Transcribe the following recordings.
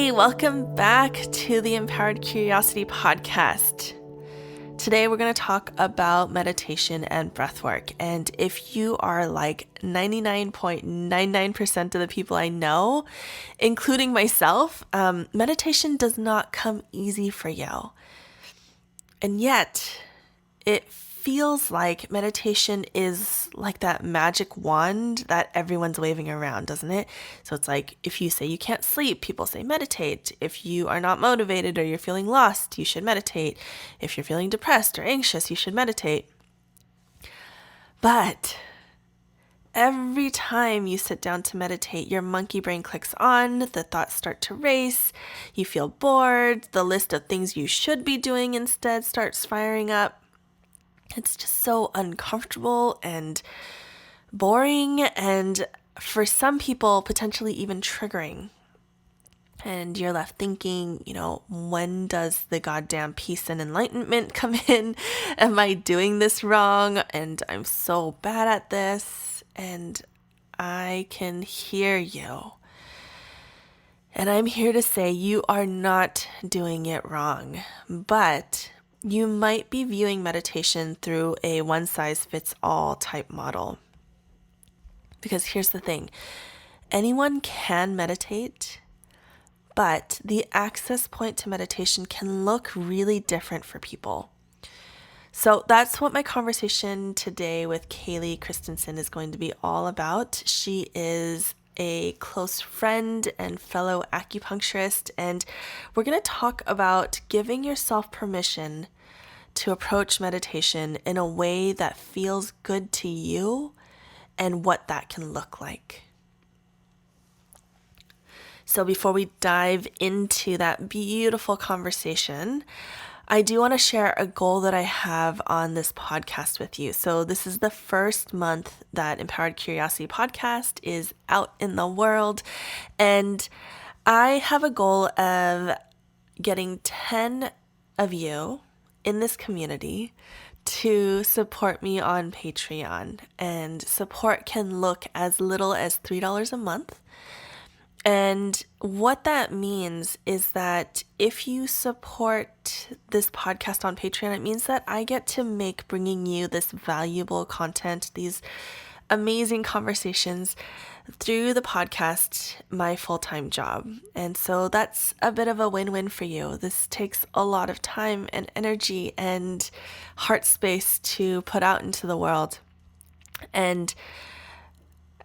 Hey, welcome back to the Empowered Curiosity podcast. Today we're going to talk about meditation and breathwork. And if you are like 99.99% of the people I know, including myself, meditation does not come easy for you. And yet, it feels like meditation is like that magic wand that everyone's waving around, doesn't it? So it's like if you say you can't sleep, people say meditate. If you are not motivated or you're feeling lost, you should meditate. If you're feeling depressed or anxious, you should meditate. But every time you sit down to meditate, your monkey brain clicks on, the thoughts start to race, you feel bored, the list of things you should be doing instead starts firing up. It's just so uncomfortable and boring, and for some people, potentially even triggering. And you're left thinking, when does the goddamn peace and enlightenment come in? Am I doing this wrong? And I'm so bad at this. And I can hear you. And I'm here to say you are not doing it wrong. But you might be viewing meditation through a one-size-fits-all type model. Because here's the thing, anyone can meditate, but the access point to meditation can look really different for people. So that's what my conversation today with Cayly Christensen is going to be all about. She is a close friend and fellow acupuncturist, and we're going to talk about giving yourself permission to approach meditation in a way that feels good to you and what that can look like. So before we dive into that beautiful conversation, I do want to share a goal that I have on this podcast with you. So this is the first month that Empowered Curiosity podcast is out in the world. And I have a goal of getting 10 of you in this community to support me on Patreon. And support can look as little as $3 a month. And what that means is that if you support this podcast on Patreon, it means that I get to make bringing you this valuable content, these amazing conversations through the podcast, my full-time job. And so that's a bit of a win-win for you. This takes a lot of time and energy and heart space to put out into the world. And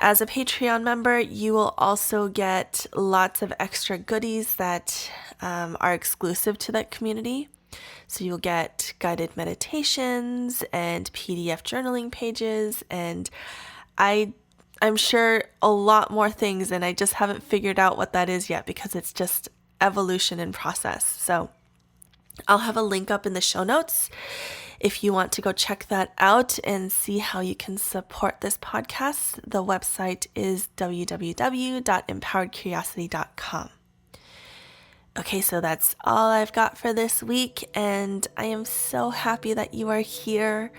as a Patreon member, you will also get lots of extra goodies that are exclusive to that community. So you'll get guided meditations and PDF journaling pages, and I'm sure a lot more things, and I just haven't figured out what that is yet because it's just evolution in process. So I'll have a link up in the show notes if you want to go check that out and see how you can support this podcast. The website is www.empoweredcuriosity.com. Okay, so that's all I've got for this week, and I am so happy that you are here.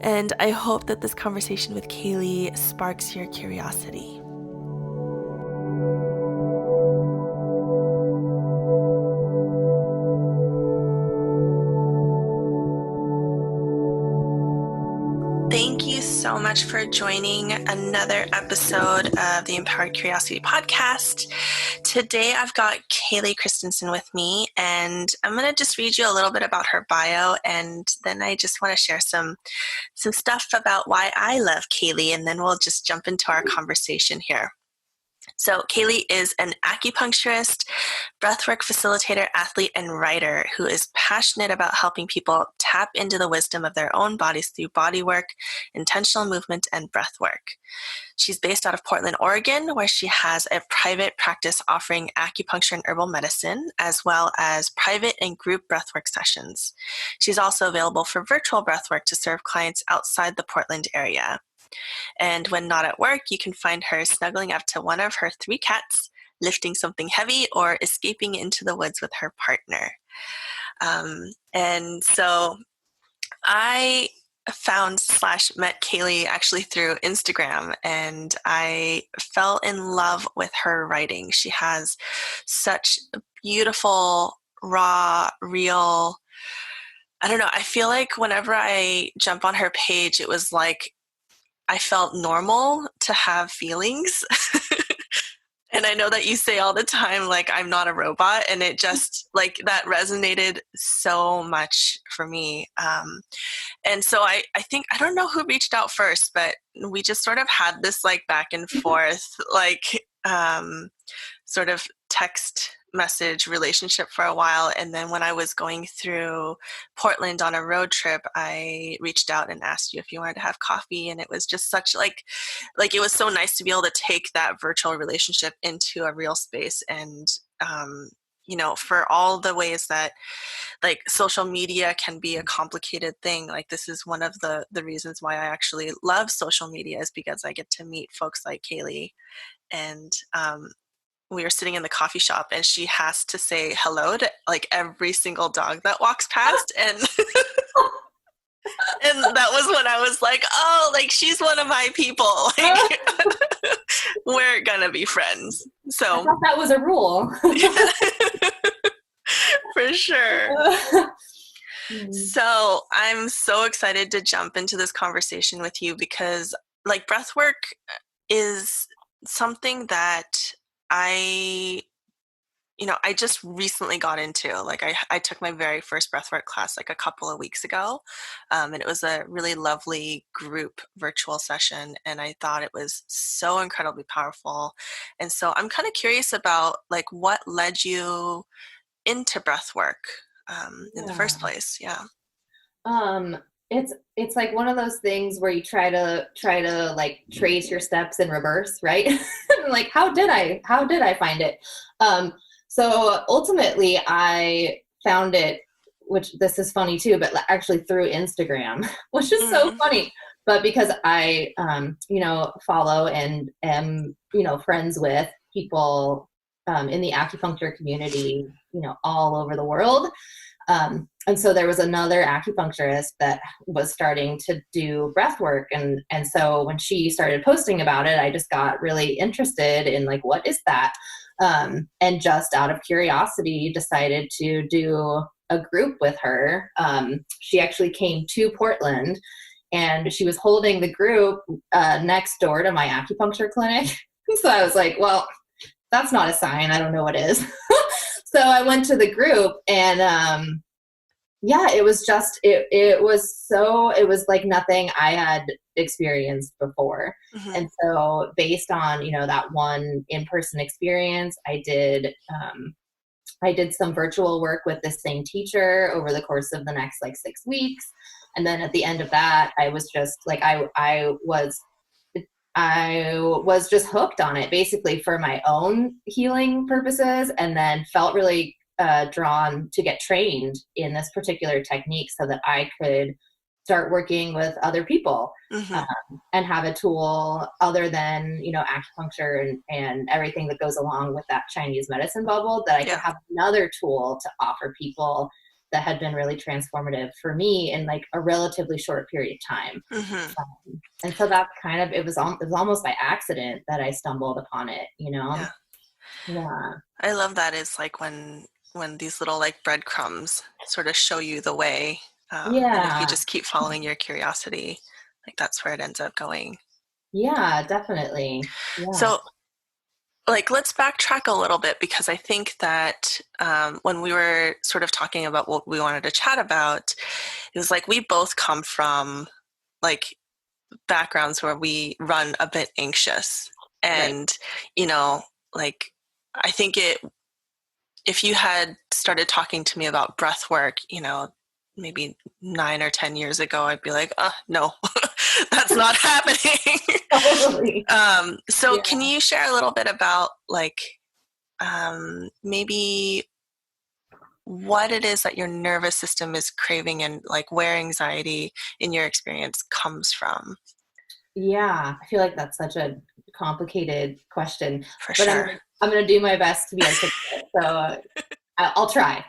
And I hope that this conversation with Cayly sparks your curiosity. Thank you so much for joining another episode of the Empowered Curiosity podcast. Today I've got Cayly Christensen with me, and I'm going to just read you a little bit about her bio, and then I just want to share some stuff about why I love Cayly, and then we'll just jump into our conversation here. So Cayly is an acupuncturist, breathwork facilitator, athlete, and writer who is passionate about helping people tap into the wisdom of their own bodies through bodywork, intentional movement, and breathwork. She's based out of Portland, Oregon, where she has a private practice offering acupuncture and herbal medicine, as well as private and group breathwork sessions. She's also available for virtual breathwork to serve clients outside the Portland area. And when not at work, you can find her snuggling up to one of her 3 cats, lifting something heavy, or escaping into the woods with her partner. And so I found/met Cayly actually through Instagram, and I fell in love with her writing. She has such beautiful, raw, real, I don't know, I feel like whenever I jump on her page, it was like I felt normal to have feelings. And I know that you say all the time, like, I'm not a robot, and it just, like, that resonated so much for me. And so I think, I don't know who reached out first, but we just sort of had this, like, back and forth, like, sort of text message relationship for a while. And then when I was going through Portland on a road trip, I reached out and asked you if you wanted to have coffee. And it was just such like it was so nice to be able to take that virtual relationship into a real space. And, for all the ways that like social media can be a complicated thing, like this is one of the reasons why I actually love social media, is because I get to meet folks like Cayly. And we were sitting in the coffee shop, and she has to say hello to like every single dog that walks past. And and that was when I was like, oh, like she's one of my people. Like we're gonna be friends. So I thought that was a rule. For sure. So I'm so excited to jump into this conversation with you, because like breathwork is something that I just recently got into. Like I took my very first breathwork class like a couple of weeks ago. And it was a really lovely group virtual session. And I thought it was so incredibly powerful. And so I'm kind of curious about like what led you into breathwork in the first place. Yeah. It's like one of those things where you try to like trace your steps in reverse, right? Like how did I find it? So ultimately I found it, which this is funny too, but actually through Instagram, which is so funny. But because I, follow and am, friends with people in the acupuncture community, all over the world. And so there was another acupuncturist that was starting to do breath work. And so when she started posting about it, I just got really interested in like, what is that? And just out of curiosity, decided to do a group with her. She actually came to Portland, and she was holding the group next door to my acupuncture clinic. So I was like, well, that's not a sign. I don't know what is. So I went to the group, and it was just, it was like nothing I had experienced before. Mm-hmm. And so based on, that one in-person experience, I did some virtual work with the same teacher over the course of the next like 6 weeks. And then at the end of that, I was just like, I was just hooked on it basically for my own healing purposes, and then felt really drawn to get trained in this particular technique so that I could start working with other people. Mm-hmm. And have a tool other than, acupuncture and everything that goes along with that Chinese medicine bubble, that I could have another tool to offer people that had been really transformative for me in like a relatively short period of time. Mm-hmm. And so that's kind of, it was almost by accident that I stumbled upon it, Yeah. I love that. It's like when these little like breadcrumbs sort of show you the way. And if you just keep following your curiosity, like that's where it ends up going. Yeah, definitely. Yeah. So like, let's backtrack a little bit, because I think that when we were sort of talking about what we wanted to chat about, it was like we both come from like backgrounds where we run a bit anxious. And, like, I think if you had started talking to me about breath work, maybe 9 or 10 years ago, I'd be like, no, that's not happening. Totally. Can you share a little bit about like maybe what it is that your nervous system is craving, and like where anxiety in your experience comes from? Yeah, I feel like that's such a complicated question. For sure. I'm going to do my best to be articulate, so I'll try.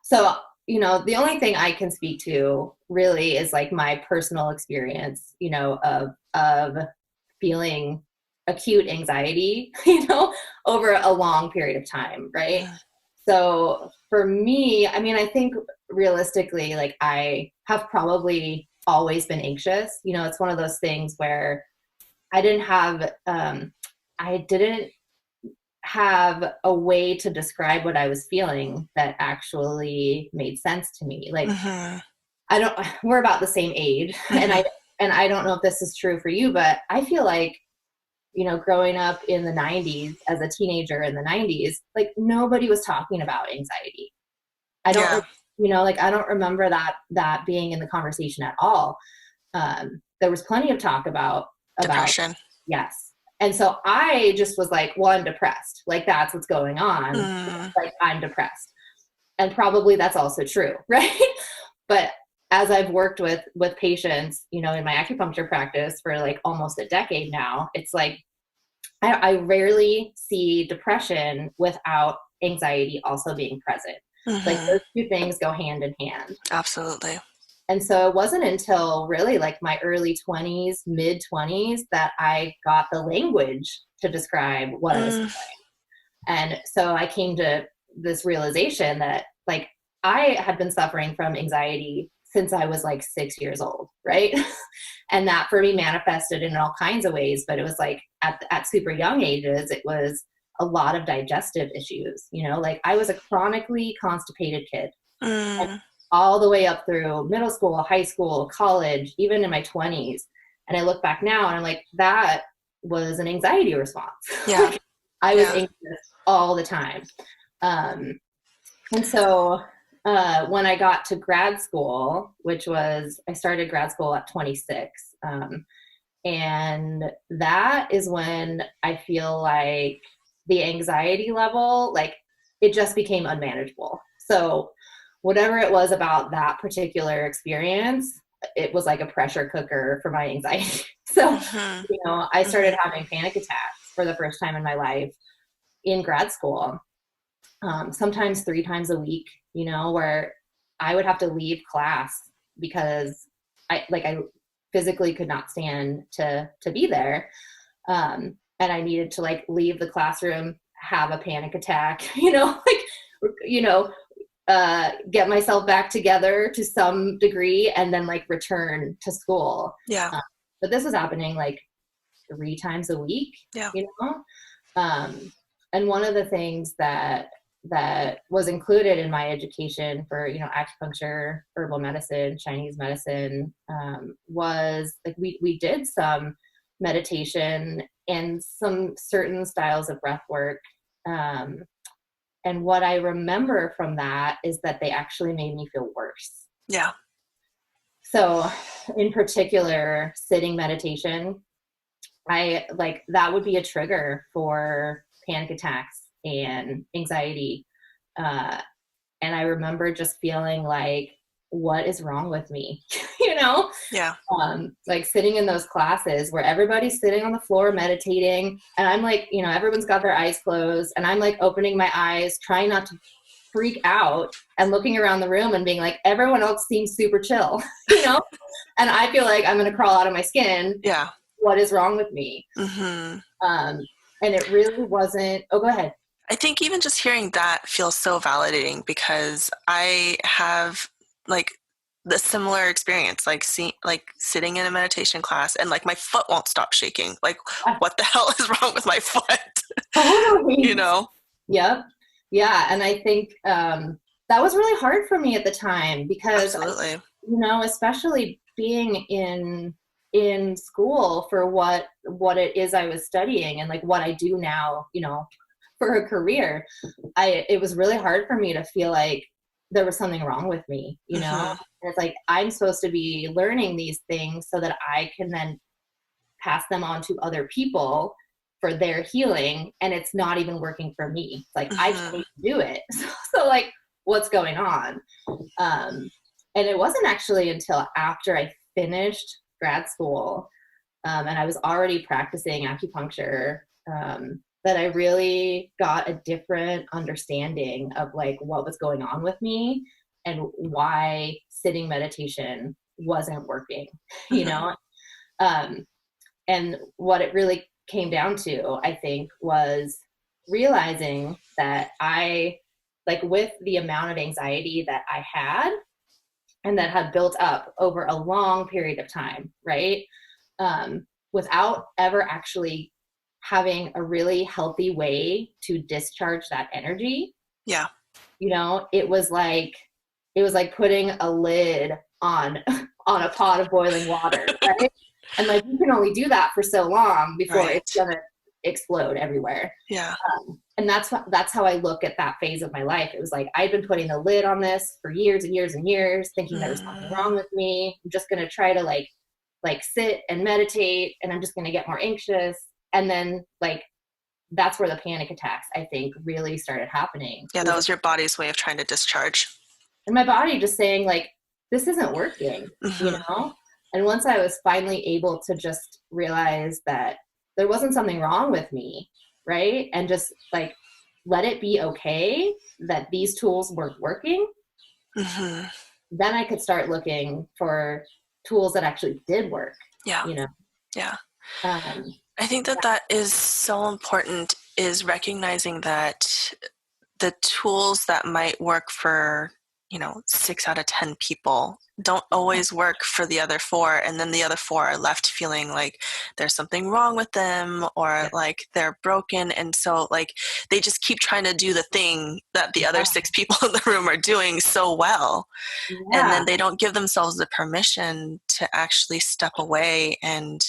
So, the only thing I can speak to really is like my personal experience, of feeling acute anxiety, over a long period of time, right? Yeah. So for me, I mean, I think realistically, like I have probably always been anxious. It's one of those things where I didn't have, I didn't have a way to describe what I was feeling that actually made sense to me. Like, Mm-hmm. we're about the same age, Mm-hmm. and I don't know if this is true for you, but I feel like, growing up in the 90s as a teenager in the 90s, like nobody was talking about anxiety. I don't, Yeah. like I don't remember that being in the conversation at all. There was plenty of talk about Depression. yes. And so I just was like, well, I'm depressed. Like that's what's going on. Mm. Like I'm depressed. And probably that's also true, right? But as I've worked with patients, in my acupuncture practice for like almost a decade now, it's like I rarely see depression without anxiety also being present. Like Mm-hmm. those two things go hand in hand. Absolutely. And so it wasn't until really like my early 20s, mid 20s that I got the language to describe what I was Mm. feeling. And so I came to this realization that like I had been suffering from anxiety since I was like 6 years old, right? And that for me manifested in all kinds of ways, but it was like at super young ages, it was a lot of digestive issues, like I was a chronically constipated kid. And Mm. all the way up through middle school, high school, college, even in my 20s. And I look back now and I'm like, that was an anxiety response. Yeah. Like I was Yeah. anxious all the time. And so when I got to grad school, I started grad school at 26. And that is when I feel like the anxiety level, like it just became unmanageable. So whatever it was about that particular experience, it was like a pressure cooker for my anxiety. So, Mm-hmm. I started Mm-hmm. having panic attacks for the first time in my life in grad school, sometimes 3 times a week, where I would have to leave class because I physically could not stand to be there. And I needed to like leave the classroom, have a panic attack, you know, get myself back together to some degree and then like return to school. Yeah. But this was happening like 3 times a week, Yeah. Um, and one of the things that was included in my education for acupuncture, herbal medicine, Chinese medicine, was like we did some meditation and some certain styles of breath work. And what I remember from that is that they actually made me feel worse. Yeah. So in particular, sitting meditation, I like that would be a trigger for panic attacks and anxiety. Uh, and I remember just feeling like, what is wrong with me? Yeah. Like sitting in those classes where everybody's sitting on the floor meditating. And I'm like, everyone's got their eyes closed. And I'm like opening my eyes, trying not to freak out and looking around the room and being like, everyone else seems super chill, And I feel like I'm going to crawl out of my skin. Yeah. What is wrong with me? Mm-hmm. And it really wasn't. Oh, go ahead. I think even just hearing that feels so validating because I have like the similar experience, like sitting in a meditation class and like my foot won't stop shaking. Like, what the hell is wrong with my foot? Totally. Yep. Yeah. And I think that was really hard for me at the time because, absolutely, especially being in school for what it is I was studying and like what I do now, for a career, it was really hard for me to feel like there was something wrong with me, mm-hmm. And it's like, I'm supposed to be learning these things so that I can then pass them on to other people for their healing. And it's not even working for me. It's like, I can't do it. So like, what's going on? And it wasn't actually until after I finished grad school, and I was already practicing acupuncture, that I really got a different understanding of like what was going on with me and why sitting meditation wasn't working, you know? And what it really came down to, I think, was realizing that with the amount of anxiety that I had and that had built up over a long period of time, right? Without ever actually having a really healthy way to discharge that energy. Yeah. You know, it was like putting a lid on a pot of boiling water, right? And like, you can only do that for so long before it's gonna explode everywhere. Yeah. And that's how I look at that phase of my life. It was like, I've been putting the lid on this for years and years and years, thinking there was something wrong with me. I'm just gonna try to like sit and meditate, and I'm just gonna get more anxious. And then like, that's where the panic attacks, I think, really started happening. Yeah, that was your body's way of trying to discharge. And my body just saying like, this isn't working, you know? And once I was finally able to just realize that there wasn't something wrong with me, right? And just like, let it be okay that these tools weren't working, then I could start looking for tools that actually did work. Yeah. You know? Yeah. I think that is so important, is recognizing that the tools that might work for, 6 out of 10 people don't always work for the other 4. And then the other 4 are left feeling like there's something wrong with them, or like they're broken. And so like, they just keep trying to do the thing that the other 6 people in the room are doing so well. Yeah. And then they don't give themselves the permission to actually step away and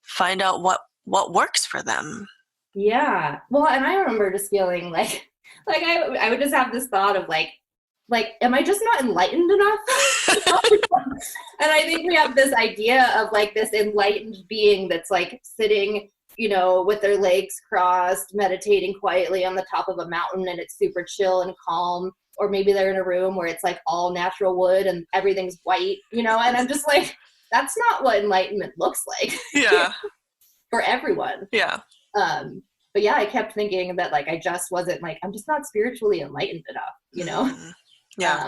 find out what works for them. Yeah. Well, and I remember just feeling like I would just have this thought of like, am I just not enlightened enough? And I think we have this idea of like this enlightened being that's like sitting, with their legs crossed, meditating quietly on the top of a mountain, and it's super chill and calm. Or maybe they're in a room where it's like all natural wood and everything's white, and I'm just like, that's not what enlightenment looks like. Yeah. For everyone. Yeah. But yeah, I kept thinking that like, I just wasn't like, I'm just not spiritually enlightened enough, Yeah.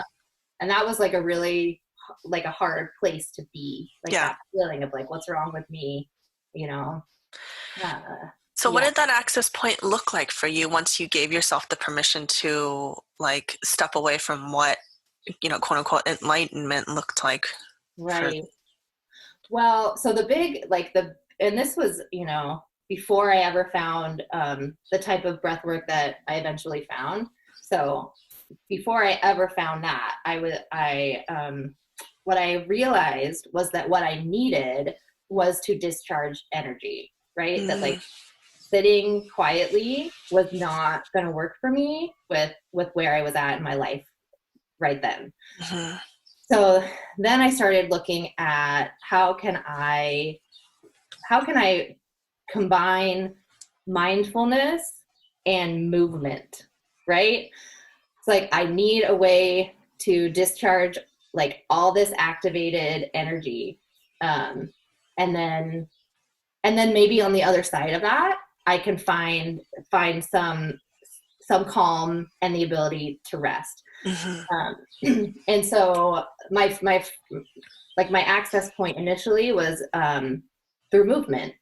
And that was like a really like a hard place to be, like that feeling of like, what's wrong with me, So what did that access point look like for you once you gave yourself the permission to like step away from what, quote unquote enlightenment looked like? Right. Well, so the big, and this was, before I ever found the type of breath work that I eventually found. So before I ever found that, what I realized was that what I needed was to discharge energy, right? That like sitting quietly was not going to work for me with where I was at in my life right then. So then I started looking at how can I combine mindfulness and movement, right? It's like, I need a way to discharge like all this activated energy. And then maybe on the other side of that, I can find some calm and the ability to rest. And so my access point initially was through movement.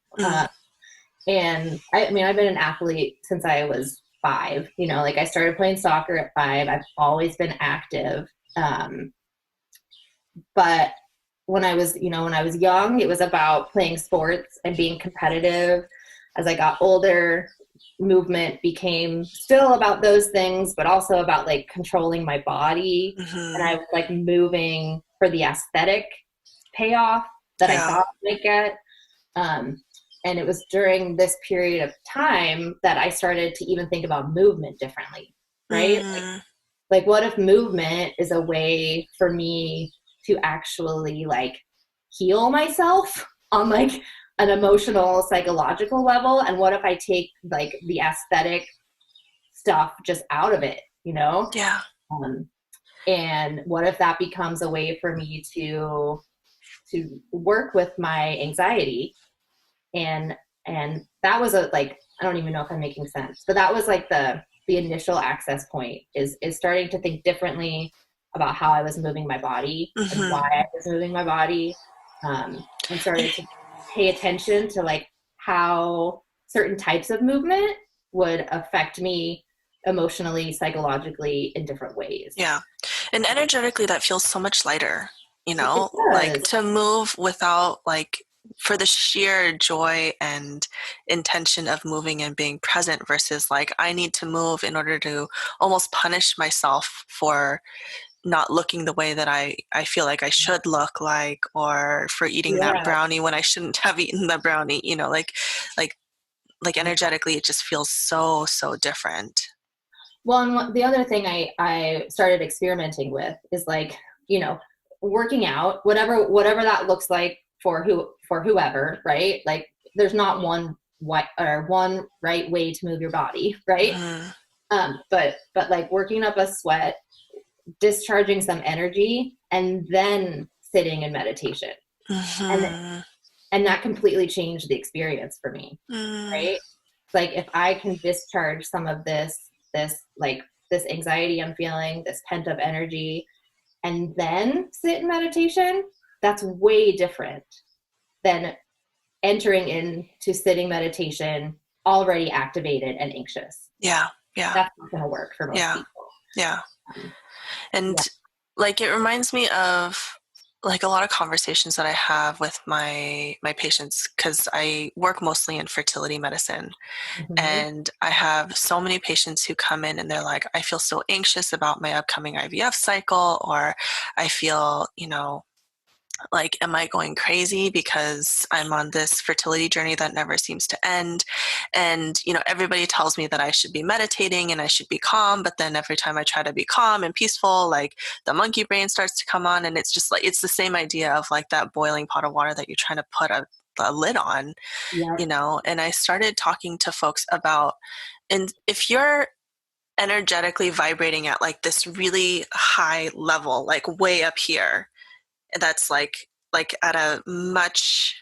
And I mean, I've been an athlete since I was 5, like I started playing soccer at 5. I've always been active. But when I was young, it was about playing sports and being competitive. As I got older, movement became still about those things, but also about like controlling my body. And I was like moving for the aesthetic payoff that I thought I might get. And it was during this period of time that I started to even think about movement differently, right? Like what if movement is a way for me to actually like heal myself on like an emotional, psychological level? And what if I take like the aesthetic stuff just out of it, Yeah. And what if that becomes a way for me to work with my anxiety? And that was I don't even know if I'm making sense, but that was like the initial access point is starting to think differently about how I was moving my body and why I was moving my body, and started to pay attention to like how certain types of movement would affect me emotionally, psychologically in different ways. Yeah. And energetically, that feels so much lighter, It like does. to move without like for the sheer joy and intention of moving and being present versus like I need to move in order to almost punish myself for not looking the way that I feel like I should look like, or for eating that Yeah. brownie when I shouldn't have eaten the brownie, like energetically it just feels so, so different. Well, and the other thing I started experimenting with is like, working out, whatever that looks like for whoever, right? Like there's not one right way to move your body, right? Mm-hmm. But like working up a sweat, discharging some energy, and then sitting in meditation. And Mm-hmm. and that completely changed the experience for me, Mm. right? It's like if I can discharge some of this anxiety I'm feeling, this pent up energy, and then sit in meditation, that's way different than entering into sitting meditation already activated and anxious. Yeah, yeah, That's not going to work for most yeah, people. yeah. And Yeah. like it reminds me of like a lot of conversations that I have with my patients, because I work mostly in fertility medicine, Mm-hmm. and I have so many patients who come in and they're like, I feel so anxious about my upcoming IVF cycle, or I feel, like, am I going crazy because I'm on this fertility journey that never seems to end? And, everybody tells me that I should be meditating and I should be calm. But then every time I try to be calm and peaceful, like the monkey brain starts to come on. And it's just like, it's the same idea of like that boiling pot of water that you're trying to put a lid on, Yep. and I started talking to folks about, and if you're energetically vibrating at like this really high level, like way up here, that's like at a much,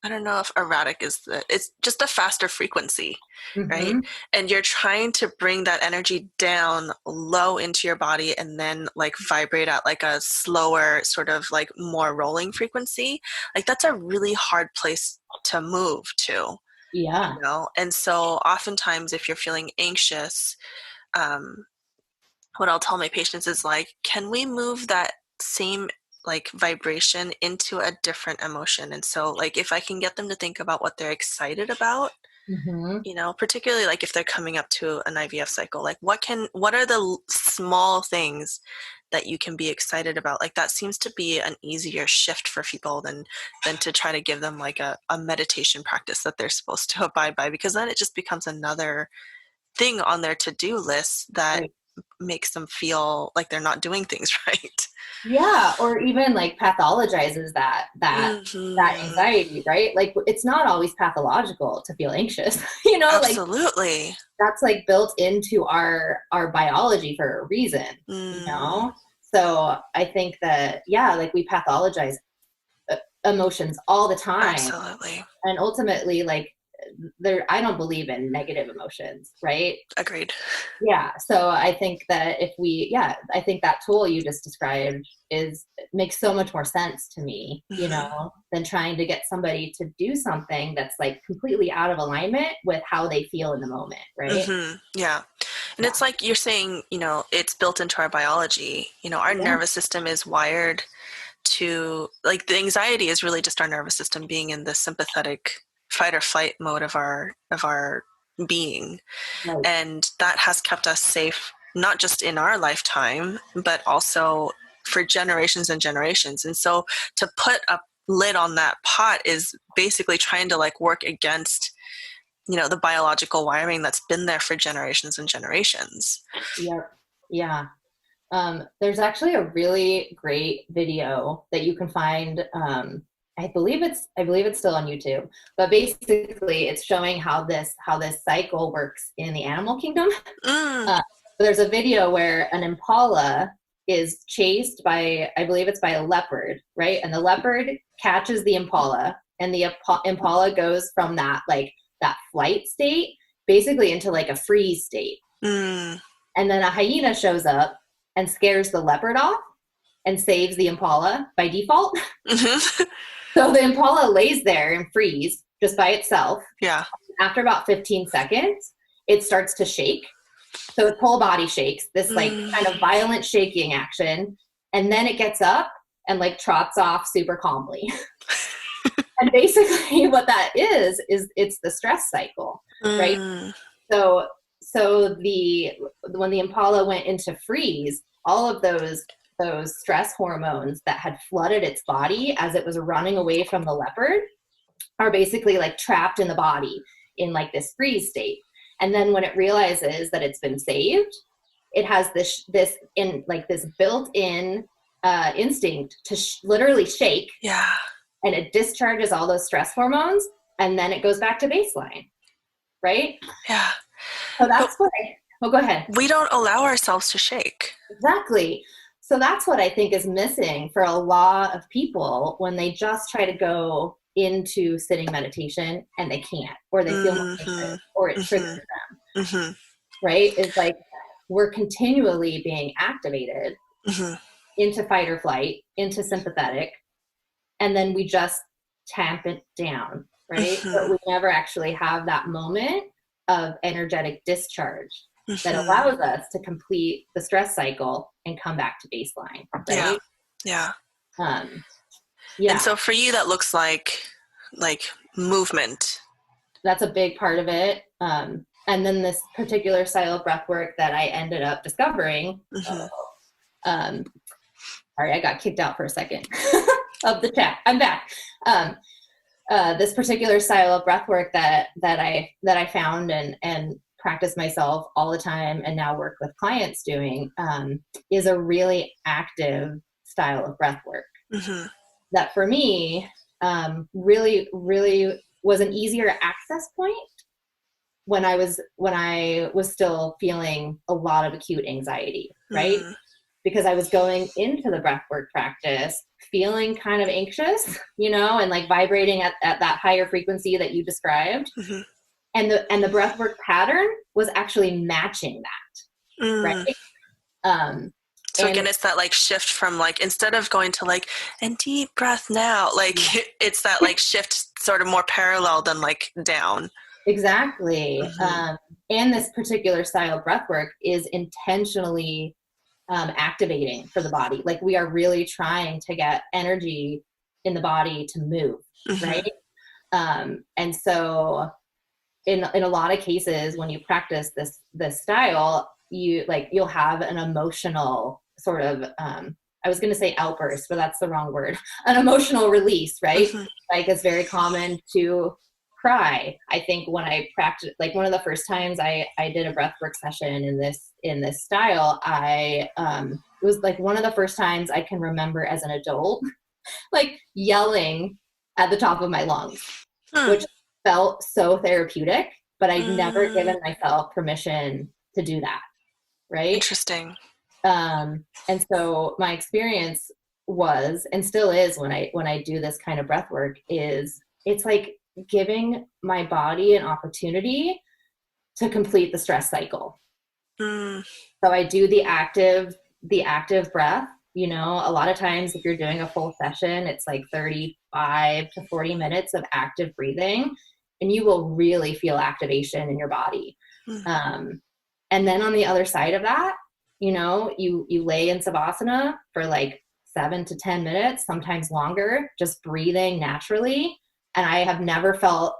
I don't know if erratic is it's just a faster frequency, right? Mm-hmm. And you're trying to bring that energy down low into your body and then like vibrate at like a slower sort of like more rolling frequency. Like that's a really hard place to move to, Yeah. and so oftentimes if you're feeling anxious, um, what I'll tell my patients is like, can we move that same like vibration into a different emotion? And so like if I can get them to think about what they're excited about, Mm-hmm. particularly like if they're coming up to an IVF cycle, like what are the small things that you can be excited about? Like that seems to be an easier shift for people than to try to give them like a meditation practice that they're supposed to abide by, because then it just becomes another thing on their to-do list that Right. makes them feel like they're not doing things right. Yeah, or even like pathologizes that Mm-hmm. anxiety, right? Like it's not always pathological to feel anxious. Like Absolutely. that's like built into our biology for a reason, you Mm, know? So I think that yeah, like we pathologize emotions all the time, absolutely. and ultimately like I don't believe in negative emotions, right? Agreed. Yeah, so I think that I think that tool you just described makes so much more sense to me, Mm-hmm. than trying to get somebody to do something that's like completely out of alignment with how they feel in the moment, right? Mm-hmm. Yeah. And Yeah. it's like you're saying, it's built into our biology. Our Yeah. nervous system is wired to, like, the anxiety is really just our nervous system being in the sympathetic fight or flight mode of our being. Right. And that has kept us safe, not just in our lifetime, but also for generations and generations. And so to put a lid on that pot is basically trying to like work against, the biological wiring that's been there for generations and generations. Yep. Yeah. There's actually a really great video that you can find. I believe it's still on YouTube, but basically it's showing how this cycle works in the animal kingdom. Mm, Uh, there's a video where an impala is chased by, I believe it's by a leopard, right? And the leopard catches the impala, and the impala goes from that flight state basically into like a freeze state. mm, And then a hyena shows up and scares the leopard off and saves the impala by default. Mm-hmm. So the impala lays there and freeze just by itself. Yeah. After about 15 seconds, it starts to shake. So its whole body shakes, this like kind of violent shaking action. And then it gets up and like trots off super calmly. And basically what that is it's the stress cycle, right? So when the impala went into freeze, all of those stress hormones that had flooded its body as it was running away from the leopard are basically like trapped in the body in like this freeze state. And then when it realizes that it's been saved, it has this built-in instinct to literally shake. Yeah. And it discharges all those stress hormones, and then it goes back to baseline, right? Yeah. So that's go ahead. We don't allow ourselves to shake. Exactly. So that's what I think is missing for a lot of people when they just try to go into sitting meditation and they can't, or they feel anxious, or it triggers them, right? It's like we're continually being activated into fight or flight, into sympathetic, and then we just tamp it down, right? But we never actually have that moment of energetic discharge that allows us to complete the stress cycle and come back to baseline, right? Yeah. Yeah. And so for you, that looks like movement. That's a big part of it. And then this particular style of breath work that I ended up discovering, sorry, I got kicked out for a second of the chat. I'm back. This particular style of breath work that I found and practice myself all the time and now work with clients doing is a really active style of breath work that for me really was an easier access point when I was still feeling a lot of acute anxiety, right? Because I was going into the breathwork practice feeling kind of anxious, and like vibrating at that higher frequency that you described. And the breathwork pattern was actually matching that, right? So again, it's that like shift from like, instead of going to like, and deep breath now, like it's that like shift sort of more parallel than like down. Exactly. And this particular style of breathwork is intentionally activating for the body. Like we are really trying to get energy in the body to move, right? And so in a lot of cases, when you practice this style, you'll have an emotional sort of, I was going to say outburst, but that's the wrong word, an emotional release, right? Like it's very common to cry. I think when I practiced, like one of the first times I did a breathwork session in this style, it was like one of the first times I can remember as an adult, like yelling at the top of my lungs, which felt so therapeutic, but I'd never given myself permission to do that. Right? Interesting. And so my experience was, and still is when I do this kind of breath work, is it's like giving my body an opportunity to complete the stress cycle. So I do the active breath. A lot of times if you're doing a full session, it's like 35 to 40 minutes of active breathing, and you will really feel activation in your body. And then on the other side of that, you lay in Savasana for like 7 to 10 minutes, sometimes longer, just breathing naturally. And I have never felt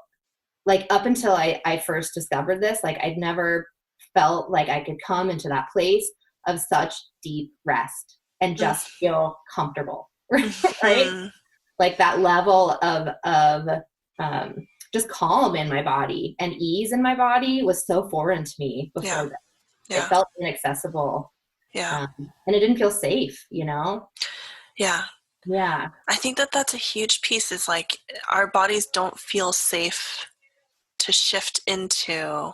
like, up until I first discovered this, like I'd never felt like I could come into that place of such deep rest and just feel comfortable, right? Like that level of just calm in my body and ease in my body was so foreign to me before that. It felt inaccessible. And it didn't feel safe, Yeah. I think that's a huge piece, is like our bodies don't feel safe to shift into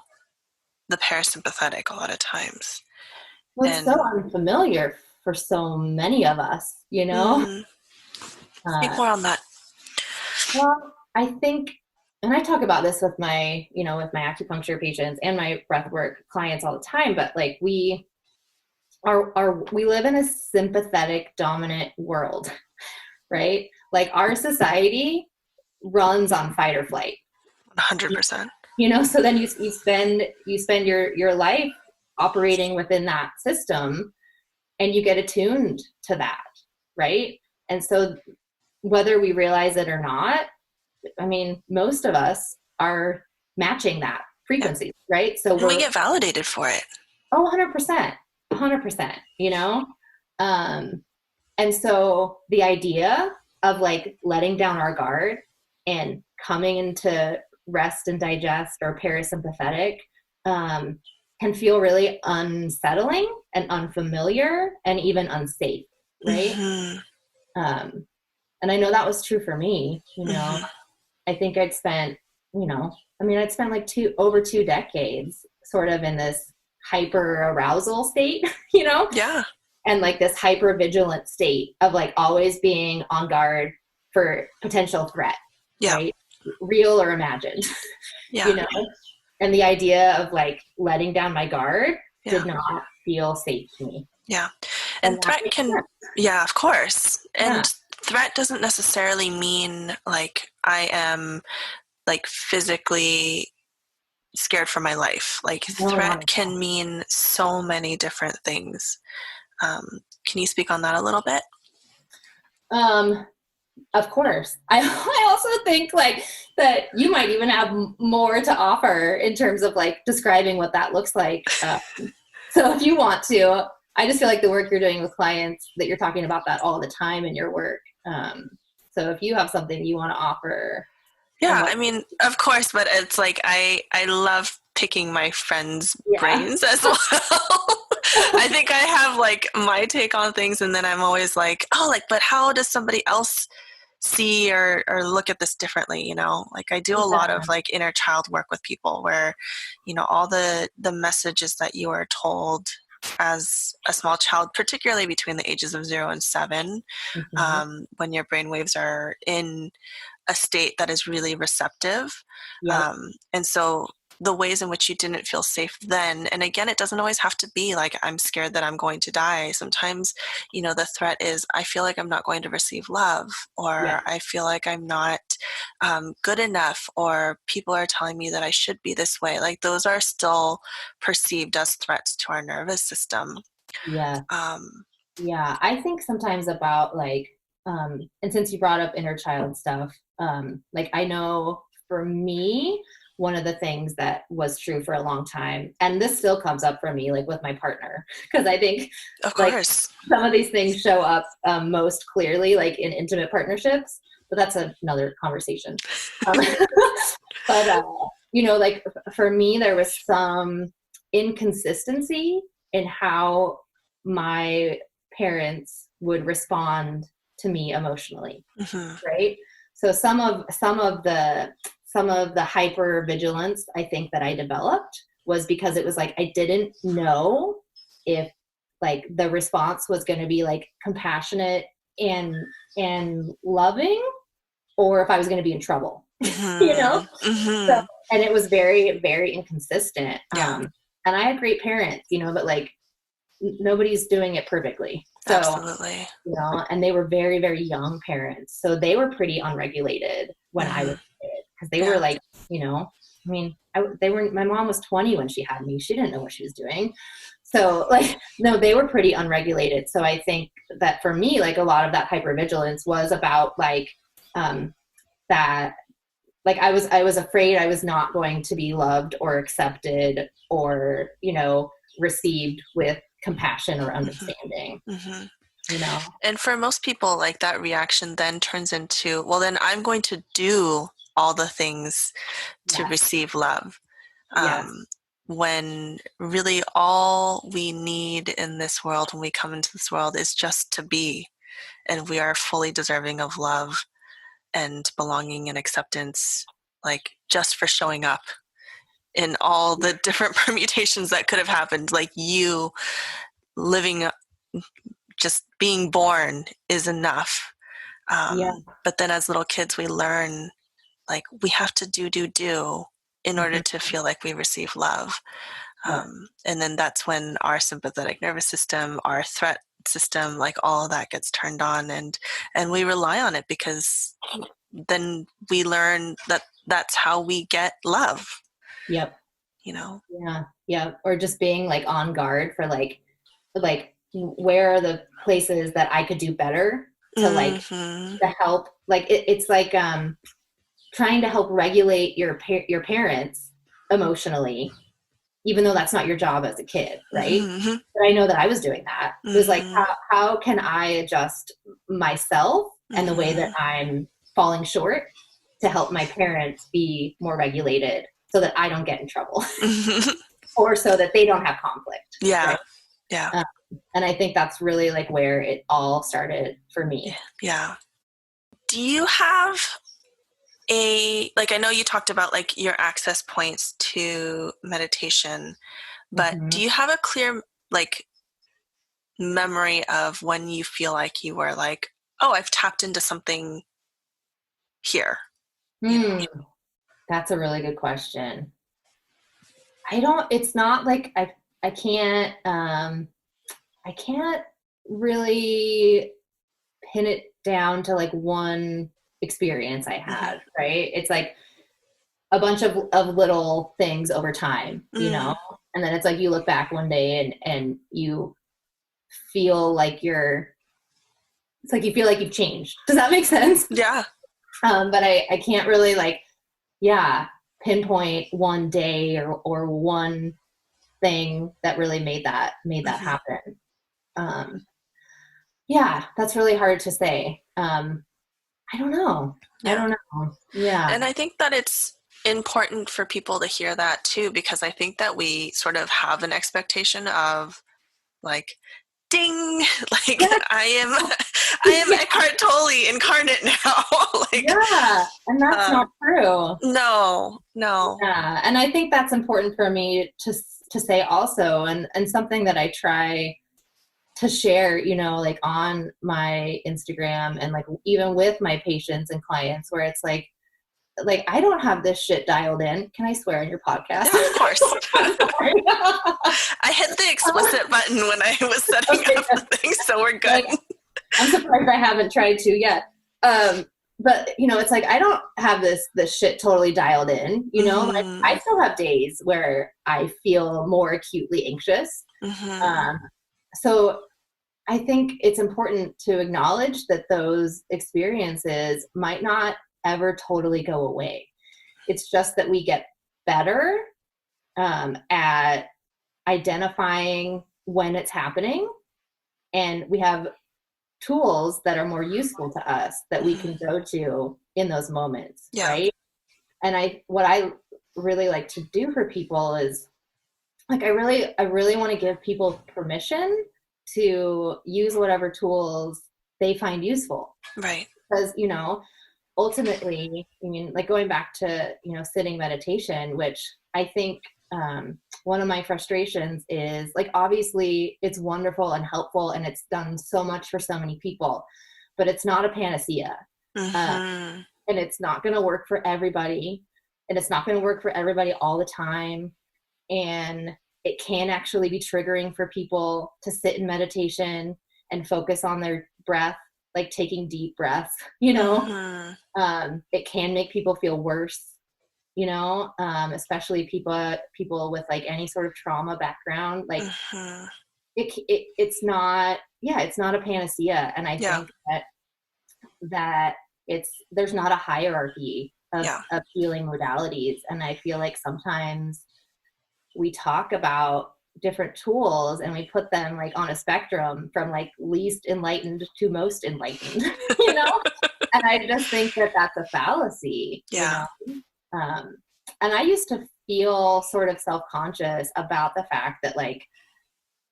the parasympathetic a lot of times. Well, it's so unfamiliar for so many of us, Speak more on that. Well, I think, and I talk about this with my acupuncture patients and my breathwork clients all the time, but like we live in a sympathetic dominant world, right? Like our society runs on fight or flight. 100%. So then you spend your life operating within that system, and you get attuned to that, right? And so whether we realize it or not, I mean, most of us are matching that frequency, right? So and we get validated for it. 100%, 100%, and so the idea of like letting down our guard and coming into rest and digest or parasympathetic can feel really unsettling and unfamiliar and even unsafe, right? Mm-hmm. And I know that was true for me. Mm-hmm. I think I'd spent like over 2 decades sort of in this hyper arousal state, Yeah. and like this hyper vigilant state of like always being on guard for potential threat, Yeah. right? Real or imagined, Yeah. And the idea of like letting down my guard Yeah. did not feel safe to me. Yeah. And threat can, yeah, of course. And threat doesn't necessarily mean like I am like physically scared for my life. Like threat can mean so many different things. Can you speak on that a little bit? Of course. I also think like that you might even have more to offer in terms of like describing what that looks like. So if you want to, I just feel like the work you're doing with clients that you're talking about that all the time in your work. So if you have something you want to offer. Yeah, I mean, of course, but it's like I love picking my friends' brains as well. I think I have like my take on things, and then I'm always like, oh, like, but how does somebody else see or look at this differently? Like I do a lot of like inner child work with people where, all the messages that you are told as a small child, particularly between the ages of 0 and 7, when your brain waves are in a state that is really receptive. And so the ways in which you didn't feel safe then, and again, it doesn't always have to be like, I'm scared that I'm going to die. Sometimes, the threat is, I feel like I'm not going to receive love, or I feel like I'm not good enough, or people are telling me that I should be this way. Like those are still perceived as threats to our nervous system. Yeah. I think sometimes about like, and since you brought up inner child stuff, like I know for me, one of the things that was true for a long time, and this still comes up for me, like with my partner, because I think like some of these things show up most clearly like in intimate partnerships, but that's another conversation. But like for me, there was some inconsistency in how my parents would respond to me emotionally, right? So some of the hyper vigilance I think that I developed was because it was like I didn't know if like the response was going to be like compassionate and loving, or if I was going to be in trouble. So, and it was very, very inconsistent. And I had great parents, but like nobody's doing it perfectly. So, absolutely. And they were very, very young parents. So they were pretty unregulated when I was a kid, because they were like, I mean, my mom was 20 when she had me. She didn't know what she was doing. So like, no, they were pretty unregulated. So I think that for me, like a lot of that hypervigilance was about like, that, like I was afraid I was not going to be loved or accepted or, received with compassion or understanding. And for most people, like that reaction then turns into, well, then I'm going to do all the things to receive love. When really all we need in this world, when we come into this world, is just to be, and we are fully deserving of love and belonging and acceptance, like just for showing up in all the different permutations that could have happened. Like you living, just being born is enough. But then as little kids, we learn like we have to do in order to feel like we receive love. And then that's when our sympathetic nervous system, our threat system, like all of that gets turned on, and we rely on it because then we learn that that's how we get love. Yep. You know? Yeah. Or just being like on guard for like where are the places that I could do better to like to help. Like it's like trying to help regulate your parents emotionally, even though that's not your job as a kid, right? But I know that I was doing that. It was like, how can I adjust myself and the way that I'm falling short to help my parents be more regulated so that I don't get in trouble or so that they don't have conflict. Yeah. Right? Yeah. And I think that's really like where it all started for me. Yeah. Do you have like, I know you talked about like your access points to meditation, but do you have a clear like memory of when you feel like you were like, oh, I've tapped into something here? That's a really good question. It's not like I can't really pin it down to like one experience I had, right? It's like a bunch of little things over time, you know? And then it's like you look back one day and you feel like you feel like you've changed. Does that make sense? Yeah. But I can't really like, pinpoint one day or one thing that really made that happen. That's really hard to say. I don't know. Yeah. I don't know. Yeah. And I think that it's important for people to hear that too, because I think that we sort of have an expectation of like, ding, like I am Eckhart Tolle incarnate now. Like, and that's not true. No. Yeah, and I think that's important for me to say also, and something that I try to share, you know, like on my Instagram and like even with my patients and clients, where it's like I don't have this shit dialed in. Can I swear on your podcast? Yeah, of course. I hit the explicit button when I was setting up the thing, so we're good. Like, I'm surprised I haven't tried to yet. But you know, it's like I don't have this shit totally dialed in. You know, like I still have days where I feel more acutely anxious. So I think it's important to acknowledge that those experiences might not ever totally go away. It's just that we get better at identifying when it's happening, and we have tools that are more useful to us that we can go to in those moments, right? And what I really like to do for people is like I really want to give people permission to use whatever tools they find useful. Right. Because, you know, ultimately, I mean, like going back to, you know, sitting meditation, which I think one of my frustrations is like, obviously it's wonderful and helpful and it's done so much for so many people, but it's not a panacea. And it's not going to work for everybody, and it's not going to work for everybody all the time. And it can actually be triggering for people to sit in meditation and focus on their breath, like taking deep breaths, you know. It can make people feel worse, you know, especially people with like any sort of trauma background. Like it's not a panacea. And I think that there's not a hierarchy of healing modalities. And I feel like sometimes we talk about different tools and we put them like on a spectrum from like least enlightened to most enlightened, you know? And I just think that that's a fallacy. Yeah. You know? And I used to feel sort of self-conscious about the fact that like,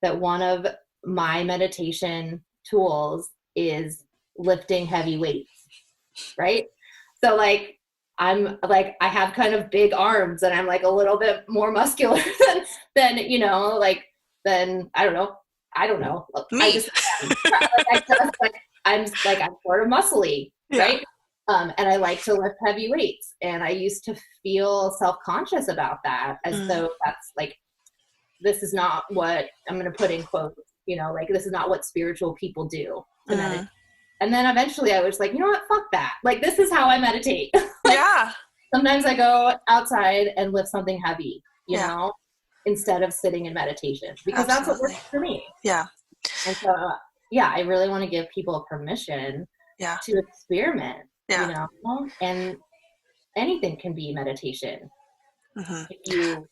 that one of my meditation tools is lifting heavy weights, right? So like, I'm like, I have kind of big arms and I'm like a little bit more muscular than you know, like, than, I don't know. Me. I'm sort of muscly, right? And I like to lift heavy weights. And I used to feel self-conscious about that, as though that's like, this is not what I'm going to put in quotes, you know, like this is not what spiritual people do to meditate. And then eventually I was like, you know what, fuck that. Like, this is how I meditate. Like, yeah. sometimes I go outside and lift something heavy, you know, instead of sitting in meditation, because that's what works for me. Yeah. And so, yeah, I really want to give people permission to experiment, you know, and anything can be meditation if you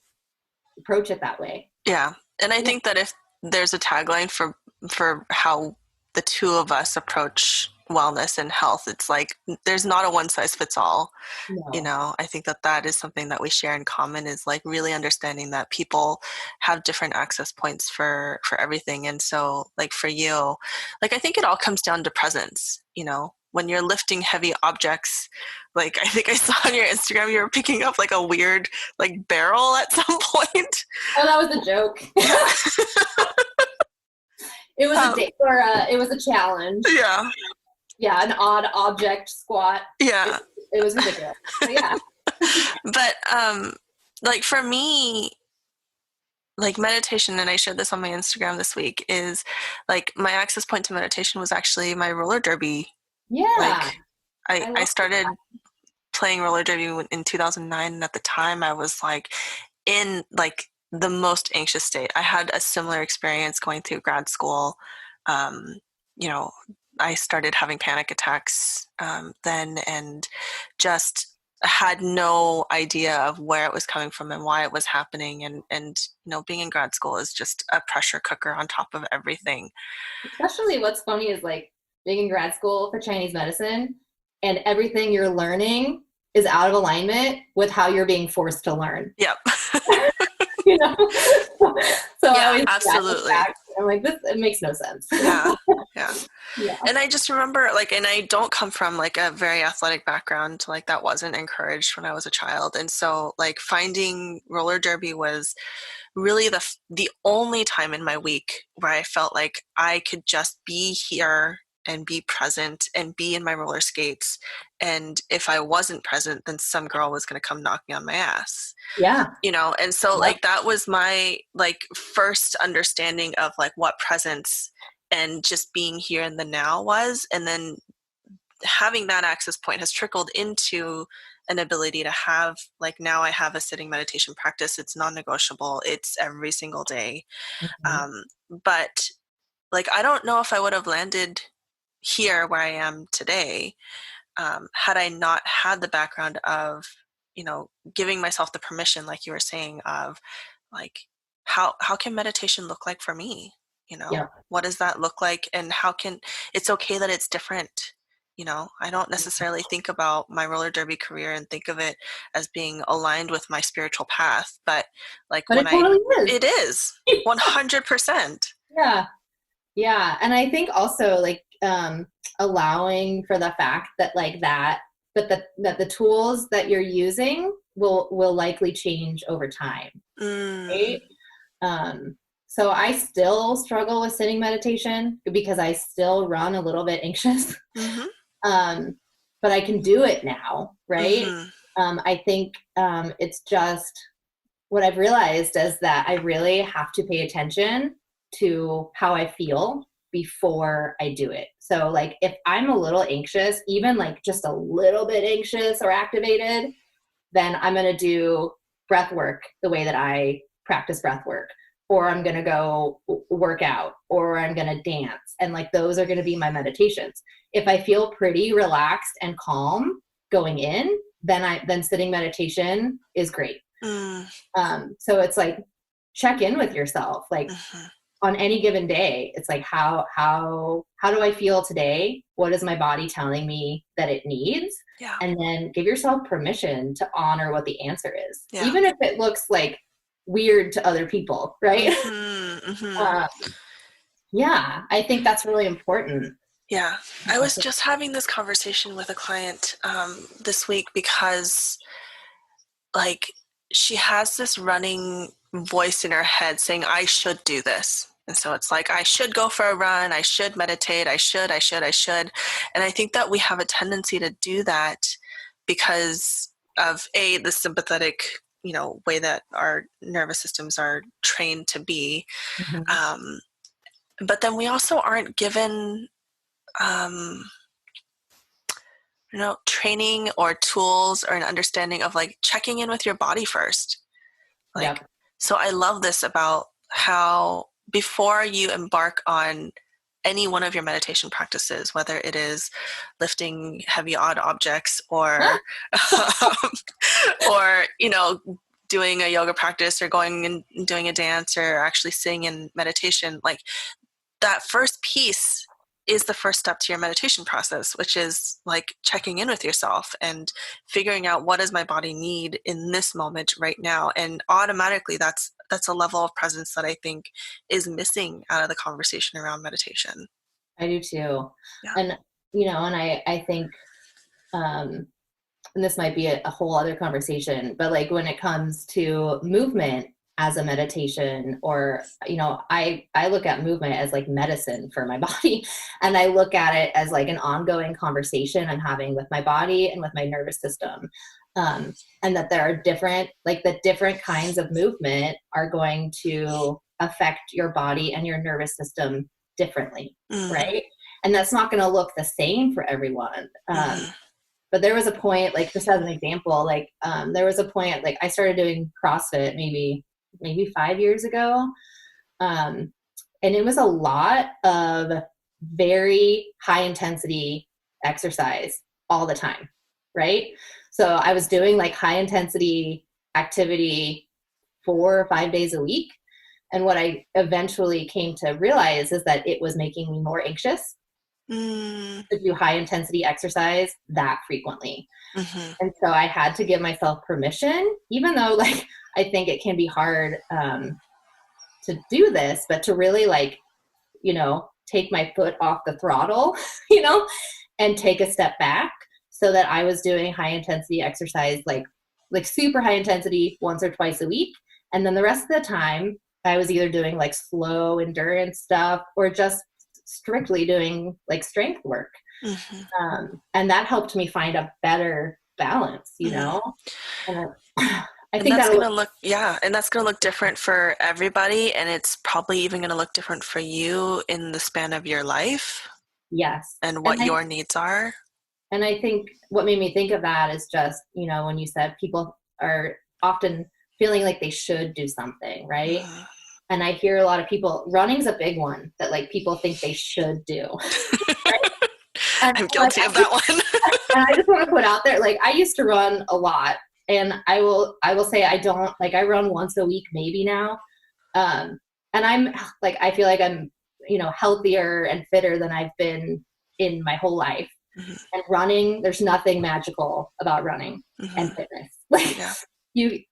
approach it that way. Yeah. And I think that if there's a tagline for how the two of us approach wellness and health, it's like there's not a one size fits all. No. You know, I think that is something that we share in common, is like really understanding that people have different access points for everything. And so like for you, like I think it all comes down to presence, you know, when you're lifting heavy objects. Like I think I saw on your Instagram you were picking up like a weird like barrel at some point. Oh, that was a joke. It was a day, or it was a challenge. Yeah. Yeah, an odd object squat. Yeah. It was ridiculous. But yeah. But like for me, like meditation, and I shared this on my Instagram this week, is like my access point to meditation was actually my roller derby. Yeah. Like I started playing roller derby in 2009, and at the time I was like in like the most anxious state. I had a similar experience going through grad school. You know, I started having panic attacks then, and just had no idea of where it was coming from and why it was happening. And you know, being in grad school is just a pressure cooker on top of everything. Especially what's funny is like being in grad school for Chinese medicine, and everything you're learning is out of alignment with how you're being forced to learn. Yep. You know? So yeah, absolutely. I'm like, it makes no sense. Yeah. And I just remember like, and I don't come from like a very athletic background, like that wasn't encouraged when I was a child. And so like finding roller derby was really the only time in my week where I felt like I could just be here and be present and be in my roller skates. And if I wasn't present, then some girl was going to come knock me on my ass. Yeah. You know, and so like that was my like first understanding of like what presence and just being here in the now was. And then having that access point has trickled into an ability to have, like now I have a sitting meditation practice. It's non-negotiable. It's every single day. But like, I don't know if I would have landed here where I am today had I not had the background of, you know, giving myself the permission, like you were saying, of like, how can meditation look like for me? You know, what does that look like? And it's okay that it's different. You know, I don't necessarily think about my roller derby career and think of it as being aligned with my spiritual path, but like it totally is. It is 100%. Yeah. Yeah. And I think also like, allowing for the fact that like that the tools that you're using will likely change over time. Right? So I still struggle with sitting meditation because I still run a little bit anxious. But I can do it now, right? I think it's just what I've realized is that I really have to pay attention to how I feel before I do it. So like if I'm a little anxious, even like just a little bit anxious or activated, then I'm going to do breath work the way that I practice breath work, or I'm going to go work out, or I'm going to dance. And like those are going to be my meditations. If I feel pretty relaxed and calm going in, then sitting meditation is great. So it's like check in with yourself, like on any given day. It's like how do I feel today? What is my body telling me that it needs? And then give yourself permission to honor what the answer is, even if it looks like weird to other people, right? I think that's really important. Yeah, I was just having this conversation with a client this week because like she has this running voice in her head saying, I should do this. And so it's like, I should go for a run. I should meditate. I should. And I think that we have a tendency to do that because of the sympathetic way that our nervous systems are trained to be. Mhm. But then we also aren't given training or tools or an understanding of like checking in with your body first. Like, Yep. so I love this about how before you embark on any one of your meditation practices, whether it is lifting heavy odd objects or or doing a yoga practice or going and doing a dance or actually sitting in meditation, like that first piece is the first step to your meditation process, which is like checking in with yourself and figuring out what does my body need in this moment right now. And automatically that's a level of presence that I think is missing out of the conversation around meditation. I do too. Yeah. And, and I think, and this might be a whole other conversation, but like when it comes to movement as a meditation, or, I look at movement as like medicine for my body. And I look at it as like an ongoing conversation I'm having with my body and with my nervous system. And that there are different kinds of movement are going to affect your body and your nervous system differently. Right. And that's not going to look the same for everyone. But there was a point, like just as an example, like there was a point, like I started doing CrossFit maybe 5 years ago. And it was a lot of very high intensity exercise all the time. Right. So I was doing like high intensity activity 4 or 5 days a week. And what I eventually came to realize is that it was making me more anxious to do high intensity exercise that frequently. And so I had to give myself permission, even though like I think it can be hard to do this, but to really like, take my foot off the throttle, and take a step back, so that I was doing high intensity exercise, like super high intensity once or twice a week. And then the rest of the time I was either doing like slow endurance stuff or just strictly doing like strength work. And that helped me find a better balance, And I And think that's that'll going to look, yeah, and that's going to look different for everybody. And it's probably even going to look different for you in the span of your life. Yes. And what your needs are. And I think what made me think of that is just, when you said people are often feeling like they should do something, right? And I hear a lot of people, running's a big one that like people think they should do. Right? I'm guilty of that one. And I just want to put out there, like I used to run a lot, and I will say I don't, like I run once a week maybe now. And I'm like, I feel like I'm, healthier and fitter than I've been in my whole life. And running, there's nothing magical about running and fitness.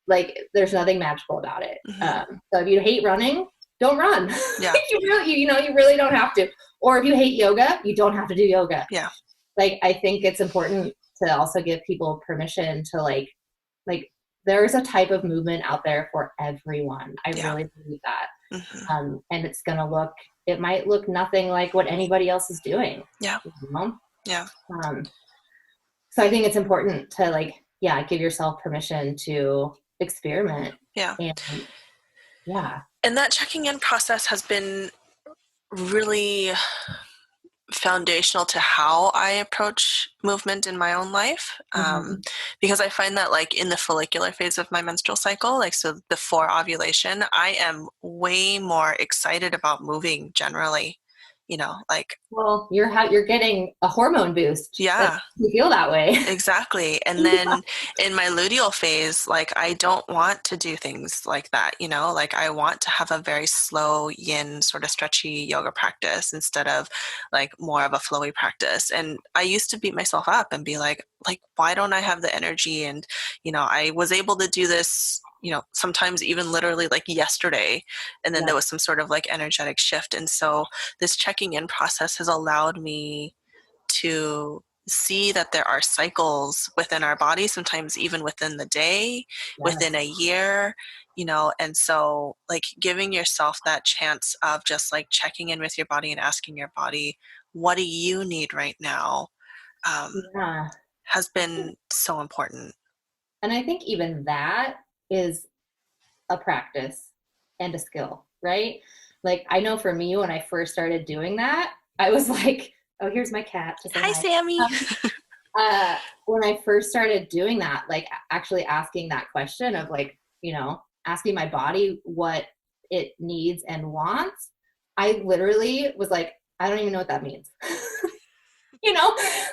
Like there's nothing magical about it. So if you hate running, don't run. Yeah. You really don't have to. Or if you hate yoga, you don't have to do yoga. Yeah. Like I think it's important to also give people permission to like there's a type of movement out there for everyone. I really believe that. And it might look nothing like what anybody else is doing. Yeah. Yeah. So I think it's important to like, give yourself permission to experiment. Yeah. And that checking in process has been really foundational to how I approach movement in my own life. Because I find that like in the follicular phase of my menstrual cycle, like so before ovulation, I am way more excited about moving generally. Well, you're getting a hormone boost. Yeah. You feel that way. Exactly. And then in my luteal phase, like I don't want to do things like that, like I want to have a very slow yin sort of stretchy yoga practice instead of like more of a flowy practice. And I used to beat myself up and be like, why don't I have the energy? And, I was able to do this, sometimes even literally like yesterday. And then there was some sort of like energetic shift. And so this checking in process has allowed me to see that there are cycles within our body, sometimes even within the day, within a year, and so like giving yourself that chance of just like checking in with your body and asking your body, what do you need right now, has been so important. And I think even that is a practice and a skill, right? Like, I know for me, when I first started doing that, I was like, oh, here's my cat to say Hi, hi. Sammy. When I first started doing that, like actually asking that question of like, asking my body what it needs and wants, I literally was like, I don't even know what that means.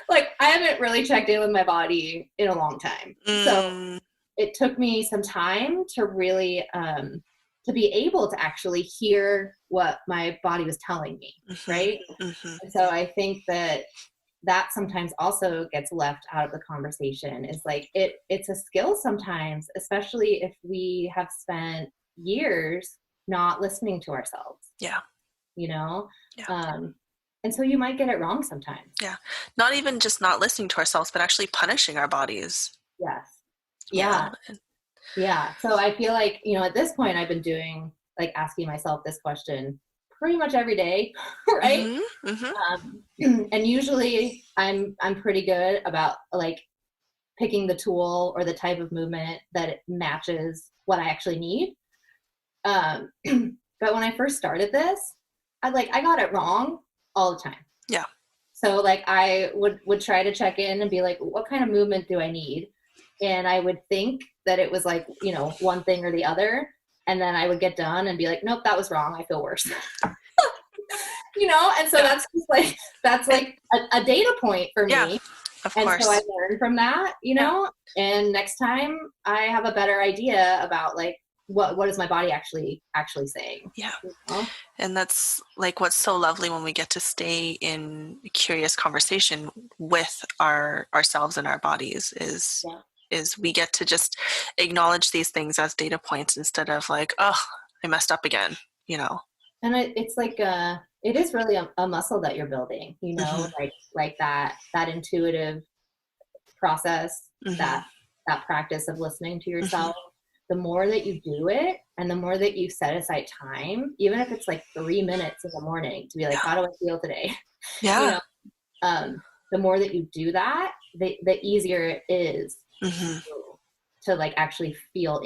Like, I haven't really checked in with my body in a long time. So it took me some time to really, to be able to actually hear what my body was telling me, right? And so I think that sometimes also gets left out of the conversation, is like it's a skill sometimes, especially if we have spent years not listening to ourselves. Yeah. Yeah. And so you might get it wrong sometimes. Yeah. Not even just not listening to ourselves, but actually punishing our bodies. Yes. Yeah. Yeah. So I feel like, at this point I've been doing, like, asking myself this question pretty much every day, right? And usually I'm pretty good about, like, picking the tool or the type of movement that it matches what I actually need. But when I first started this, I got it wrong all the time. Yeah. So, like, I would try to check in and be like, what kind of movement do I need? And I would think that it was like, one thing or the other. And then I would get done and be like, nope, that was wrong. I feel worse. And so that's just like, that's like a data point for me. Yeah, of course. And so I learned from that, and next time I have a better idea about, like, what is my body actually saying. Yeah. And that's like what's so lovely when we get to stay in curious conversation with ourselves and our bodies is we get to just acknowledge these things as data points instead of like, oh, I messed up again, And it's like it is really a muscle that you're building, like that intuitive process, that practice of listening to yourself. The more that you do it, and the more that you set aside time, even if it's like 3 minutes in the morning, to be like, how do I feel today? Yeah. The more that you do that, the easier it is to like actually feel